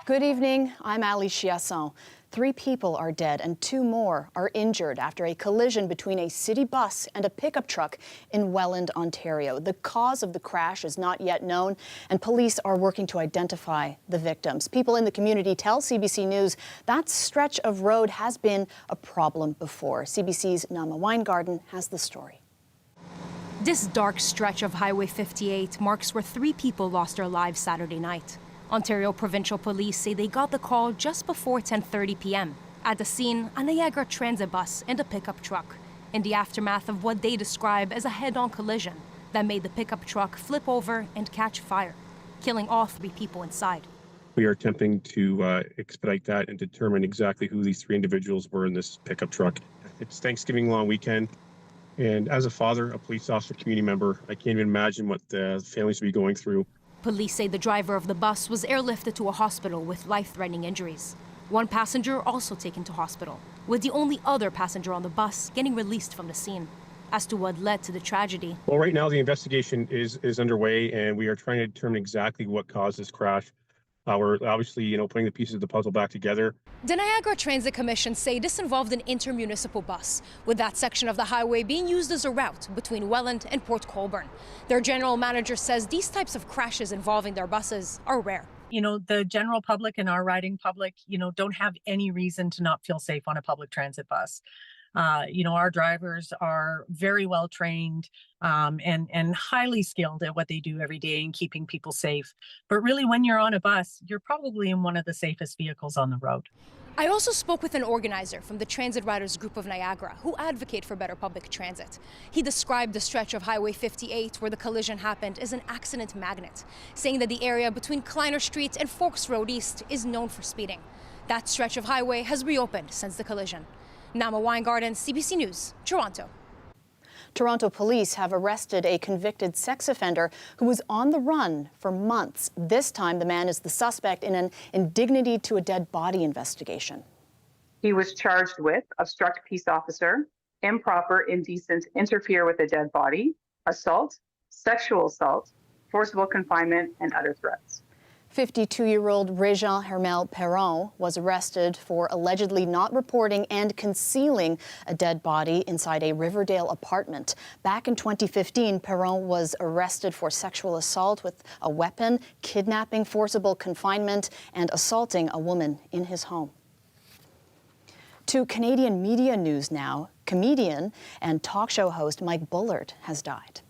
Good evening, I'm Ali Chiasson. 3 people are dead and 2 more are injured after a collision between a city bus and a pickup truck in Welland, Ontario. The cause of the crash is not yet known, and police are working to identify the victims. People in the community tell CBC News that stretch of road has been a problem before. CBC's Nama Weingarten has the story. This dark stretch of Highway 58 marks where 3 people lost their lives Saturday night. Ontario Provincial Police say they got the call just before 10:30 p.m. At the scene, a Niagara transit bus and a pickup truck, in the aftermath of what they describe as a head-on collision that made the pickup truck flip over and catch fire, killing all 3 people inside. We are attempting to expedite that and determine exactly who these 3 individuals were in this pickup truck. It's Thanksgiving long weekend, and as a father, a police officer, community member, I can't even imagine what the families will be going through. Police say the driver of the bus was airlifted to a hospital with life-threatening injuries. 1 passenger also taken to hospital, with the only other passenger on the bus getting released from the scene. As to what led to the tragedy. Well, right now the investigation is underway, and we are trying to determine exactly what caused this crash. We're obviously, putting the pieces of the puzzle back together. The Niagara Transit Commission say this involved an intermunicipal bus, with that section of the highway being used as a route between Welland and Port Colborne. Their general manager says these types of crashes involving their buses are rare. The general public and our riding public, don't have any reason to not feel safe on a public transit bus. Our drivers are very well trained and highly skilled at what they do every day in keeping people safe. But really, when you're on a bus, you're probably in one of the safest vehicles on the road. I also spoke with an organizer from the Transit Riders Group of Niagara who advocate for better public transit. He described the stretch of Highway 58 where the collision happened as an accident magnet, saying that the area between Kleiner Street and Forks Road East is known for speeding. That stretch of highway has reopened since the collision. Nama Weingarten, CBC News, Toronto. Toronto police have arrested a convicted sex offender who was on the run for months. This time, the man is the suspect in an indignity to a dead body investigation. He was charged with obstruct peace officer, improper, indecent, interfere with a dead body, assault, sexual assault, forcible confinement, and other threats. 52-year-old Régent Hermel Perron was arrested for allegedly not reporting and concealing a dead body inside a Riverdale apartment. Back in 2015, Perron was arrested for sexual assault with a weapon, kidnapping, forcible confinement, and assaulting a woman in his home. To Canadian media news now, comedian and talk show host Mike Bullard has died.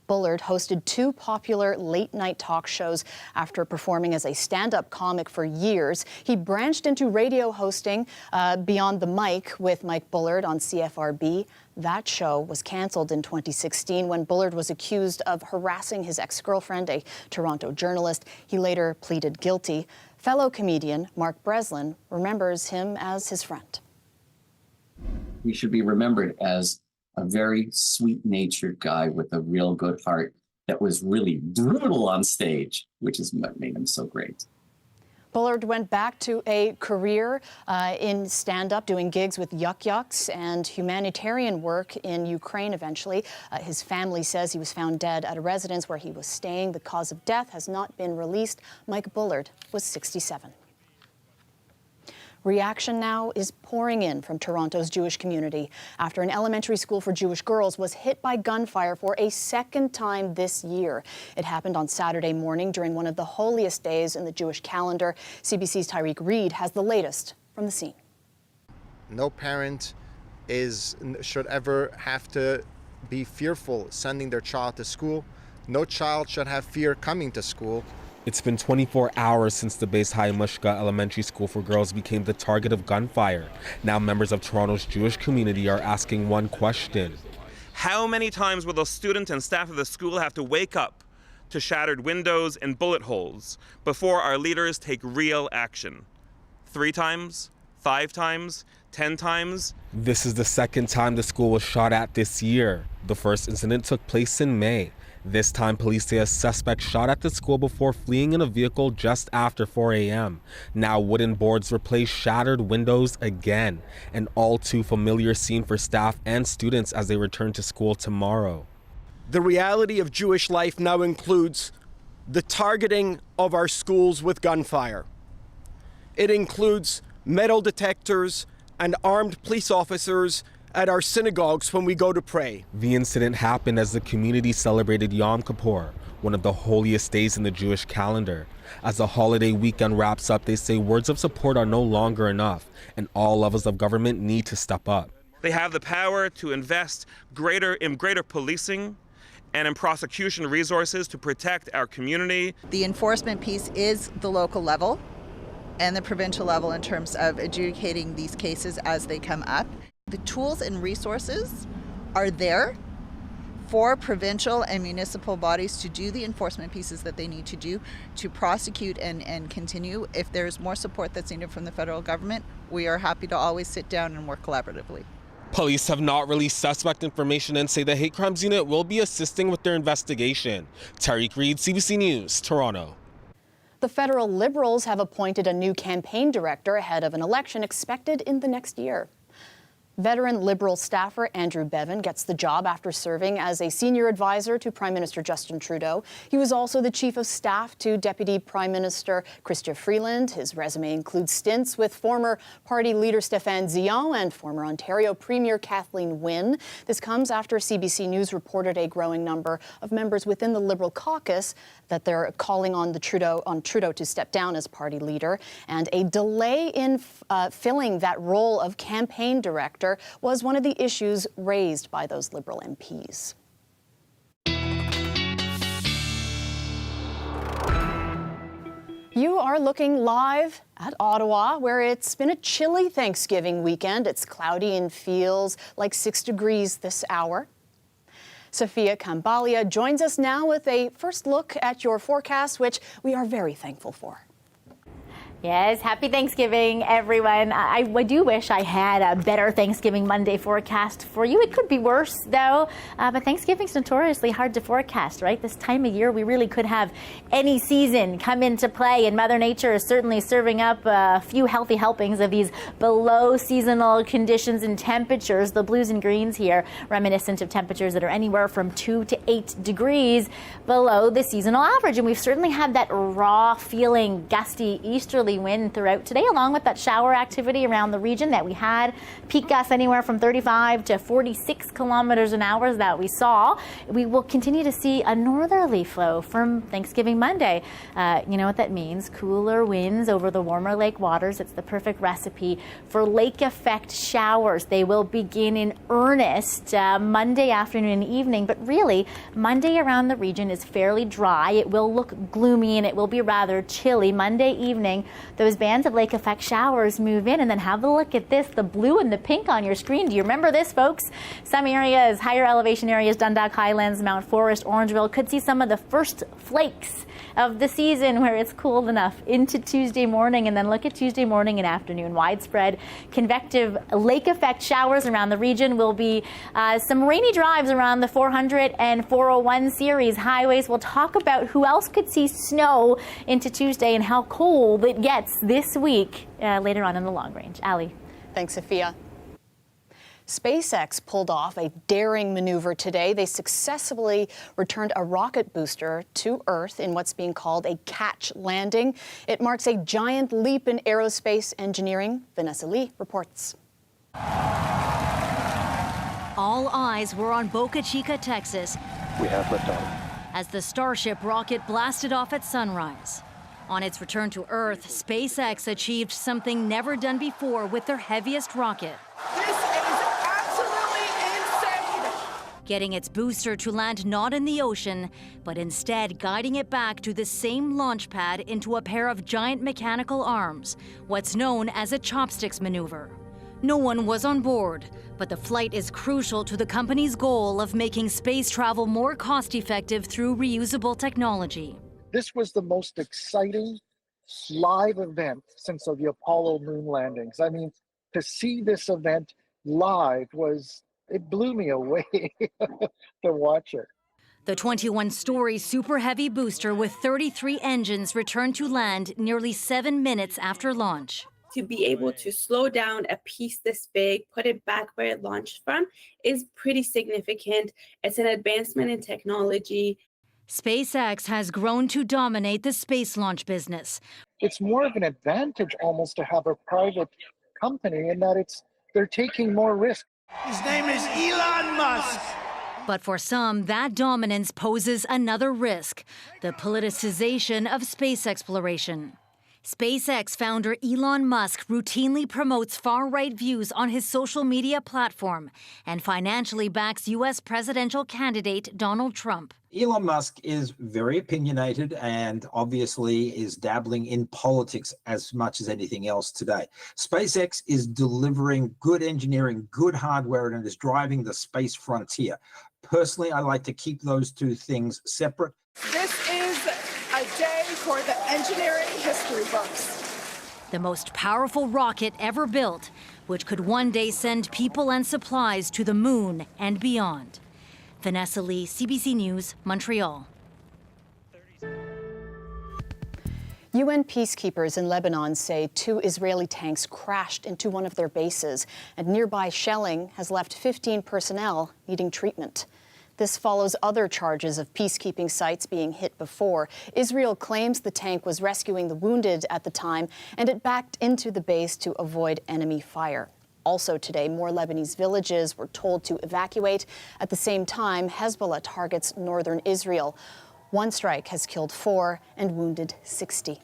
Bullard hosted 2 popular late-night talk shows after performing as a stand-up comic for years. He branched into radio hosting Beyond the Mic with Mike Bullard on CFRB. That show was canceled in 2016 when Bullard was accused of harassing his ex-girlfriend, a Toronto journalist. He later pleaded guilty. Fellow comedian Mark Breslin remembers him as his friend. He should be remembered as a very sweet-natured guy with a real good heart that was really brutal on stage, which is what made him so great. Bullard went back to a career in stand-up, doing gigs with Yuck Yucks and humanitarian work in Ukraine eventually. His family says he was found dead at a residence where he was staying. The cause of death has not been released. Mike Bullard was 67. Reaction now is pouring in from Toronto's Jewish community after an elementary school for Jewish girls was hit by gunfire for a 2nd time this year. It happened on Saturday morning during one of the holiest days in the Jewish calendar. CBC's Tyreek Reed has the latest from the scene. No parent should ever have to be fearful sending their child to school. No child should have fear coming to school. It's been 24 hours since the Beis Mushka Elementary School for Girls became the target of gunfire. Now members of Toronto's Jewish community are asking one question. How many times will the students and staff of the school have to wake up to shattered windows and bullet holes before our leaders take real action? 3 times? 5 times? 10 times? This is the 2nd time the school was shot at this year. The first incident took place in May. This time, police say a suspect shot at the school before fleeing in a vehicle just after 4 a.m. Now wooden boards replace shattered windows again, an all too familiar scene for staff and students as they return to school tomorrow. The reality of Jewish life now includes the targeting of our schools with gunfire. It includes metal detectors and armed police officers at our synagogues when we go to pray. The incident happened as the community celebrated Yom Kippur, one of the holiest days in the Jewish calendar. As the holiday weekend wraps up, they say words of support are no longer enough, and all levels of government need to step up. They have the power to invest in greater policing and in prosecution resources to protect our community. The enforcement piece is the local level and the provincial level in terms of adjudicating these cases as they come up. The tools and resources are there for provincial and municipal bodies to do the enforcement pieces that they need to do to prosecute and continue. If there's more support that's needed from the federal government, we are happy to always sit down and work collaboratively. Police have not released suspect information and say the hate crimes unit will be assisting with their investigation. Tariq Reed, CBC News, Toronto. The federal Liberals have appointed a new campaign director ahead of an election expected in the next year. Veteran Liberal staffer Andrew Bevan gets the job after serving as a senior advisor to Prime Minister Justin Trudeau. He was also the chief of staff to Deputy Prime Minister Chrystia Freeland. His resume includes stints with former party leader Stéphane Dion and former Ontario Premier Kathleen Wynne. This comes after CBC News reported a growing number of members within the Liberal caucus that they're calling on Trudeau to step down as party leader, and a delay in filling that role of campaign director was one of the issues raised by those Liberal MPs. You are looking live at Ottawa, where it's been a chilly Thanksgiving weekend. It's cloudy and feels like 6 degrees this hour. Sophia Kambalia joins us now with a first look at your forecast, which we are very thankful for. Yes, happy Thanksgiving, everyone. I do wish I had a better Thanksgiving Monday forecast for you. It could be worse, though, but Thanksgiving's notoriously hard to forecast, right? This time of year, we really could have any season come into play, and Mother Nature is certainly serving up a few healthy helpings of these below seasonal conditions and temperatures. The blues and greens here, reminiscent of temperatures that are anywhere from 2 to 8 degrees below the seasonal average. And we've certainly had that raw feeling, gusty easterly wind throughout today, along with that shower activity around the region that we had. Peak gusts anywhere from 35 to 46 kilometers an hour that we saw. We will continue to see a northerly flow from Thanksgiving Monday. You know what that means? Cooler winds over the warmer lake waters. It's the perfect recipe for lake effect showers. They will begin in earnest Monday afternoon and evening, but really Monday around the region is fairly dry. It will look gloomy and it will be rather chilly. Monday evening, those bands of lake effect showers move in, and then have a look at this, the blue and the pink on your screen. Do you remember this, folks? Some areas, higher elevation areas, Dundalk Highlands, Mount Forest, Orangeville, could see some of the first flakes of the season where it's cooled enough into Tuesday morning. And then look at Tuesday morning and afternoon. Widespread convective lake effect showers around the region. Will be some rainy drives around the 400 and 401 series highways. We'll talk about who else could see snow into Tuesday and how cold it gets this week later on in the long range. Ali. Thanks, Sophia. SpaceX pulled off a daring maneuver today. They successfully returned a rocket booster to Earth in what's being called a catch landing. It marks a giant leap in aerospace engineering. Vanessa Lee reports. All eyes were on Boca Chica, Texas. We have liftoff. As the Starship rocket blasted off at sunrise. On its return to Earth, SpaceX achieved something never done before with their heaviest rocket. This is absolutely insane! Getting its booster to land not in the ocean, but instead guiding it back to the same launch pad into a pair of giant mechanical arms, what's known as a chopsticks maneuver. No one was on board, but the flight is crucial to the company's goal of making space travel more cost-effective through reusable technology. This was the most exciting live event since the Apollo moon landings. I mean, to see this event live it blew me away to watch it. The 21-story Super Heavy booster with 33 engines returned to land nearly 7 minutes after launch. To be able to slow down a piece this big, put it back where it launched from, is pretty significant. It's an advancement in technology. SpaceX has grown to dominate the space launch business. it's more of an advantage almost to have a private company in that they're taking more risk. His name is Elon Musk. But for some, that dominance poses another risk: the politicization of space exploration. SpaceX founder Elon Musk routinely promotes far-right views on his social media platform and financially backs U.S. presidential candidate Donald Trump. Elon Musk is very opinionated and obviously is dabbling in politics as much as anything else today. SpaceX is delivering good engineering, good hardware, and is driving the space frontier. Personally, I like to keep those two things separate. This is a day for the engineering history books. The most powerful rocket ever built, which could one day send people and supplies to the moon and beyond. Vanessa Lee, CBC News, Montreal. UN peacekeepers in Lebanon say 2 Israeli tanks crashed into one of their bases, and nearby shelling has left 15 personnel needing treatment. This follows other charges of peacekeeping sites being hit before. Israel claims the tank was rescuing the wounded at the time, and it backed into the base to avoid enemy fire. Also today, more Lebanese villages were told to evacuate. At the same time, Hezbollah targets northern Israel. One strike has killed 4 and wounded 60.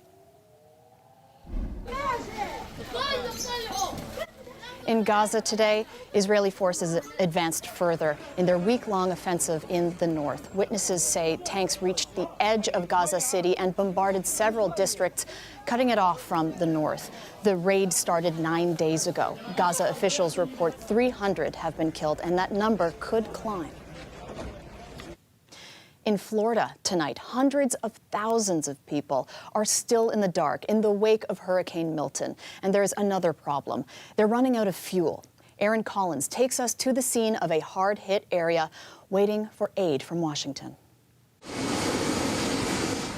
In Gaza today, Israeli forces advanced further in their week-long offensive in the north. Witnesses say tanks reached the edge of Gaza City and bombarded several districts, cutting it off from the north. The raid started 9 days ago. Gaza officials report 300 have been killed, and that number could climb. In Florida tonight, hundreds of thousands of people are still in the dark in the wake of Hurricane Milton. And there's another problem. They're running out of fuel. Aaron Collins takes us to the scene of a hard-hit area, waiting for aid from Washington.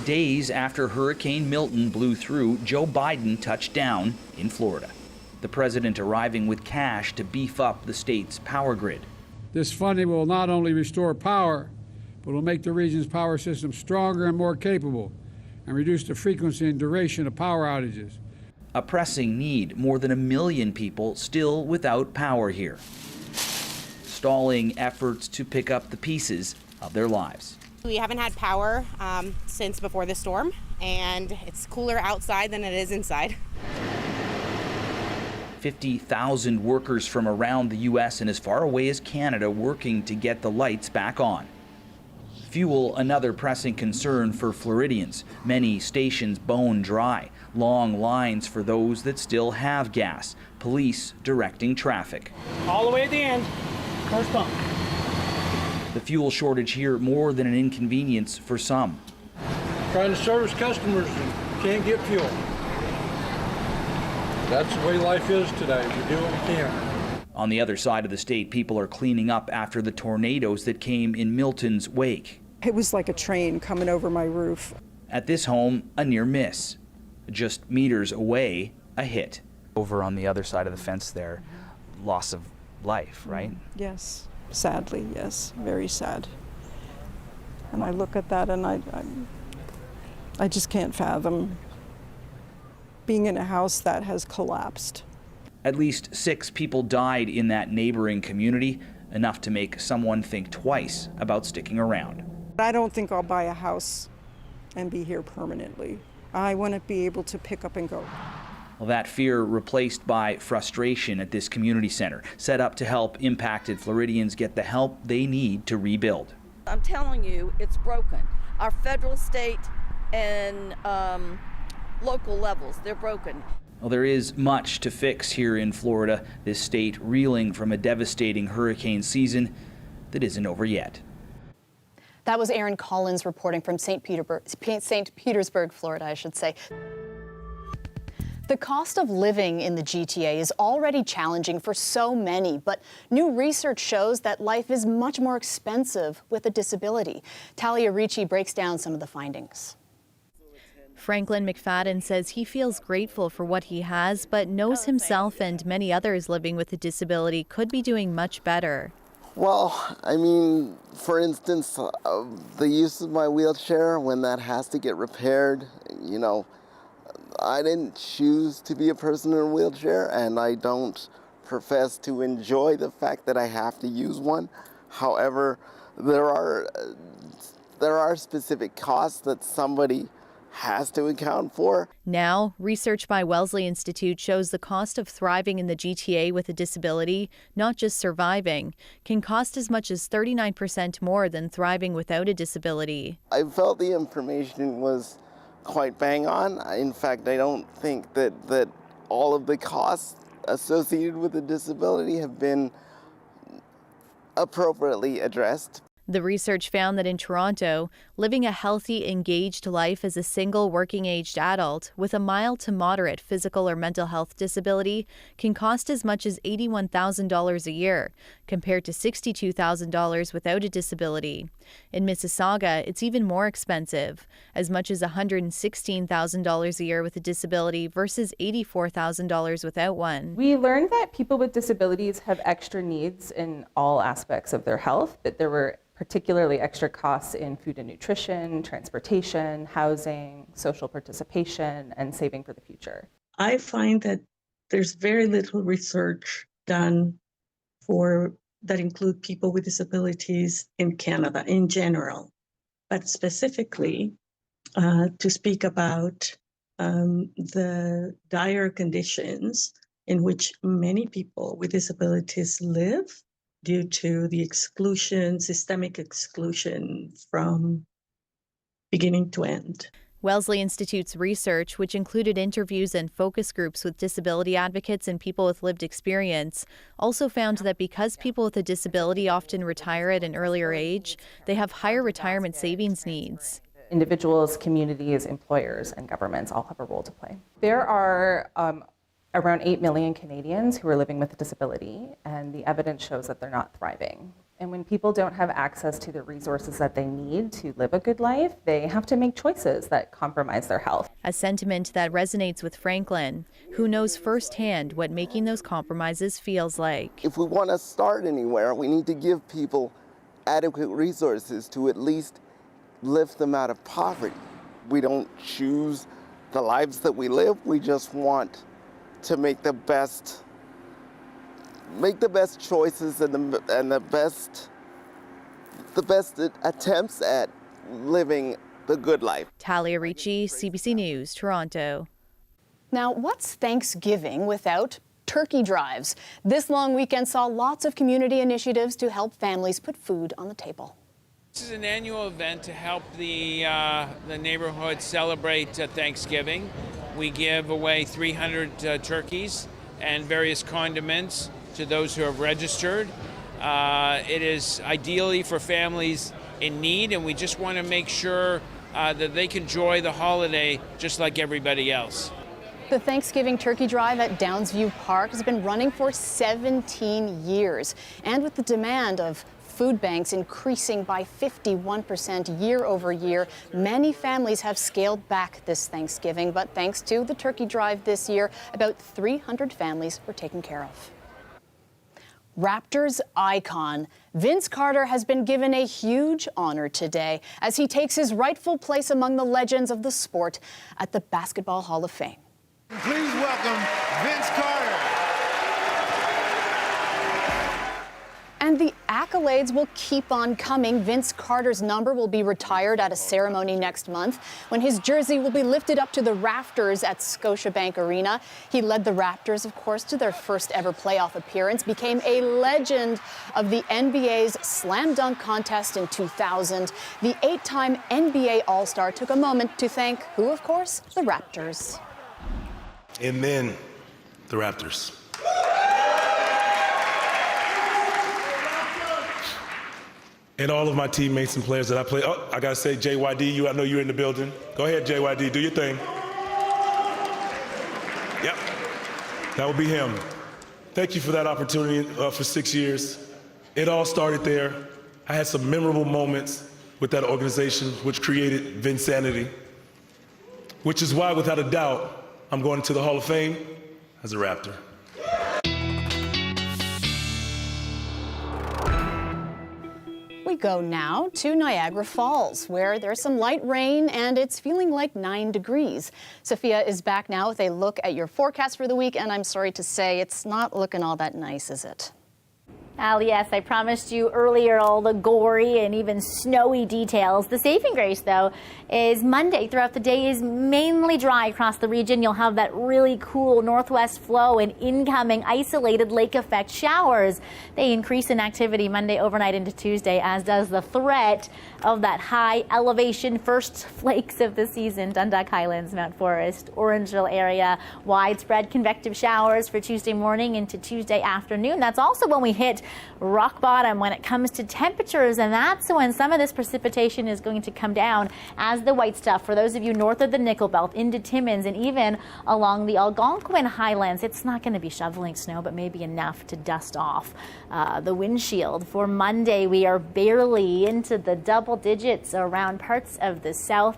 Days after Hurricane Milton blew through, Joe Biden touched down in Florida. The president arriving with cash to beef up the state's power grid. This funding will not only restore power, but will make the region's power system stronger and more capable and reduce the frequency and duration of power outages. A pressing need, more than 1 million people still without power here, stalling efforts to pick up the pieces of their lives. We haven't had power since before the storm, and it's cooler outside than it is inside. 50,000 workers from around the U.S. and as far away as Canada working to get the lights back on. Fuel, another pressing concern for Floridians. Many stations bone dry. Long lines for those that still have gas. Police directing traffic. All the way at the end, first pump. The fuel shortage here more than an inconvenience for some. Trying to service customers and can't get fuel. That's the way life is today. We do what we can. On the other side of the state, people are cleaning up after the tornadoes that came in Milton's wake. It was like a train coming over my roof. At this home, a near miss. Just meters away, a hit. Over on the other side of the fence there, loss of life, right? Yes, sadly, yes, very sad. And I look at that and I just can't fathom being in a house that has collapsed. At least 6 people died in that neighboring community, enough to make someone think twice about sticking around. I don't think I'll buy a house and be here permanently. I want to be able to pick up and go. Well, that fear replaced by frustration at this community center, set up to help impacted Floridians get the help they need to rebuild. I'm telling you, it's broken. Our federal, state, and local levels, they're broken. Well, there is much to fix here in Florida, this state reeling from a devastating hurricane season that isn't over yet. That was Aaron Collins reporting from St. Petersburg, Florida, I should say. The cost of living in the GTA is already challenging for so many, but new research shows that life is much more expensive with a disability. Talia Ricci breaks down some of the findings. Franklin McFadden says he feels grateful for what he has, but knows himself and many others living with a disability could be doing much better. Well, I mean, for instance, the use of my wheelchair, when that has to get repaired, you know, I didn't choose to be a person in a wheelchair, and I don't profess to enjoy the fact that I have to use one. However, there are specific costs that somebody has to account for. Now, research by Wellesley Institute shows the cost of thriving in the GTA with a disability, not just surviving, can cost as much as 39% more than thriving without a disability. I felt the information was quite bang on. In fact, I don't think that all of the costs associated with a disability have been appropriately addressed. The research found that in Toronto, living a healthy, engaged life as a single working-aged adult with a mild to moderate physical or mental health disability can cost as much as $81,000 a year, compared to $62,000 without a disability. In Mississauga, it's even more expensive, as much as $116,000 a year with a disability versus $84,000 without one. We learned that people with disabilities have extra needs in all aspects of their health, that there were particularly extra costs in food and nutrition, transportation, housing, social participation, and saving for the future. I find that there's very little research done that include people with disabilities in Canada in general, but specifically to speak about the dire conditions in which many people with disabilities live due to the exclusion, systemic exclusion from beginning to end. Wellesley Institute's research, which included interviews and focus groups with disability advocates and people with lived experience, also found that because people with a disability often retire at an earlier age, they have higher retirement savings needs. Individuals, communities, employers, and governments all have a role to play. There are around 8 million Canadians who are living with a disability, and the evidence shows that they're not thriving. And when people don't have access to the resources that they need to live a good life, they have to make choices that compromise their health. A sentiment that resonates with Franklin, who knows firsthand what making those compromises feels like. If we want to start anywhere, we need to give people adequate resources to at least lift them out of poverty. We don't choose the lives that we live, we just want to make the best choices and the best attempts at living the good life. Talia Ricci, CBC News, Toronto. Now, what's Thanksgiving without turkey drives? This long weekend saw lots of community initiatives to help families put food on the table. This is an annual event to help the neighborhood celebrate Thanksgiving. We give away 300 turkeys and various condiments to those who have registered. It is ideally for families in need, and we just want to make sure that they can enjoy the holiday just like everybody else. The Thanksgiving Turkey Drive at Downsview Park has been running for 17 years, and with the demand of food banks increasing by 51% year over year, many families have scaled back this Thanksgiving, but thanks to the Turkey Drive this year, about 300 families were taken care of. Raptors icon Vince Carter has been given a huge honor today as he takes his rightful place among the legends of the sport at the Basketball Hall of Fame. Please welcome Vince Carter. And the accolades will keep on coming. Vince Carter's number will be retired at a ceremony next month when his jersey will be lifted up to the rafters at Scotiabank Arena. He led the Raptors, of course, to their first ever playoff appearance, became a legend of the NBA's slam dunk contest in 2000. The 8-time NBA All-Star took a moment to thank who, of course, the Raptors. And then the Raptors. And all of my teammates and players that I play. Oh, I gotta say, JYD, I know you're in the building. Go ahead, JYD, do your thing. Yep, that will be him. Thank you for that opportunity for 6 years. It all started there. I had some memorable moments with that organization, which created Vinsanity, which is why, without a doubt, I'm going to the Hall of Fame as a Raptor. We go now to Niagara Falls, where there's some light rain and it's feeling like 9 degrees. Sophia is back now with a look at your forecast for the week, and I'm sorry to say it's not looking all that nice, is it? Al, yes, I promised you earlier all the gory and even snowy details. The saving grace, though, is Monday throughout the day is mainly dry across the region. You'll have that really cool northwest flow and incoming isolated lake effect showers. They increase in activity Monday overnight into Tuesday, as does the threat of that high elevation first flakes of the season. Dundalk Highlands, Mount Forest, Orangeville area, widespread convective showers for Tuesday morning into Tuesday afternoon. That's also when we hit rock bottom when it comes to temperatures, and that's when some of this precipitation is going to come down as the white stuff. For those of you north of the Nickel Belt into Timmins and even along the Algonquin Highlands, it's not going to be shoveling snow, but maybe enough to dust off the windshield. For Monday, we are barely into the double digits around parts of the south,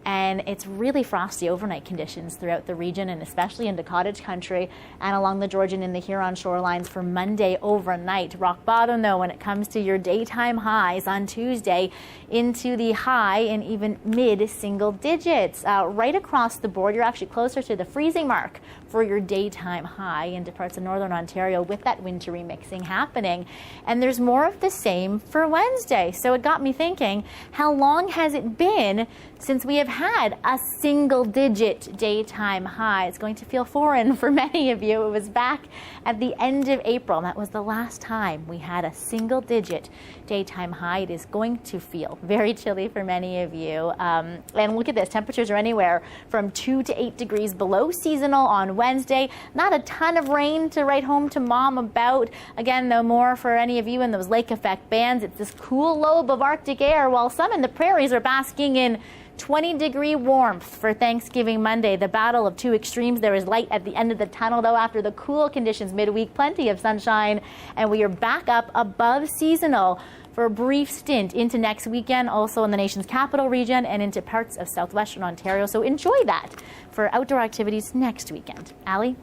and it's really frosty overnight conditions throughout the region, and especially into cottage country and along the Georgian and the Huron shorelines for Monday overnight. Rock bottom, though, when it comes to your daytime highs on Tuesday into the high and even mid-single digits. Right across the board, you're actually closer to the freezing mark for your daytime high into parts of northern Ontario with that wintry mixing happening. And there's more of the same for Wednesday. So it got me thinking, how long has it been since we have had a single-digit daytime high? It's going to feel foreign for many of you. It was back at the end of April. That was the last time we had a single-digit daytime high. It is going to feel very chilly for many of you. And look at this. Temperatures are anywhere from 2 to 8 degrees below seasonal on Wednesday. Not a ton of rain to write home to mom about. Again, though, more for any of you in those lake effect bands. It's this cool lobe of Arctic air, while some in the prairies are basking in 20-degree warmth for Thanksgiving Monday. The battle of two extremes. There is light at the end of the tunnel, though, after the cool conditions midweek. Plenty of sunshine, and we are back up above seasonal for a brief stint into next weekend, also in the nation's capital region and into parts of southwestern Ontario. So enjoy that for outdoor activities next weekend. Allie?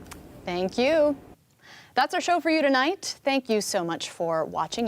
Thank you. That's our show for you tonight. Thank you so much for watching.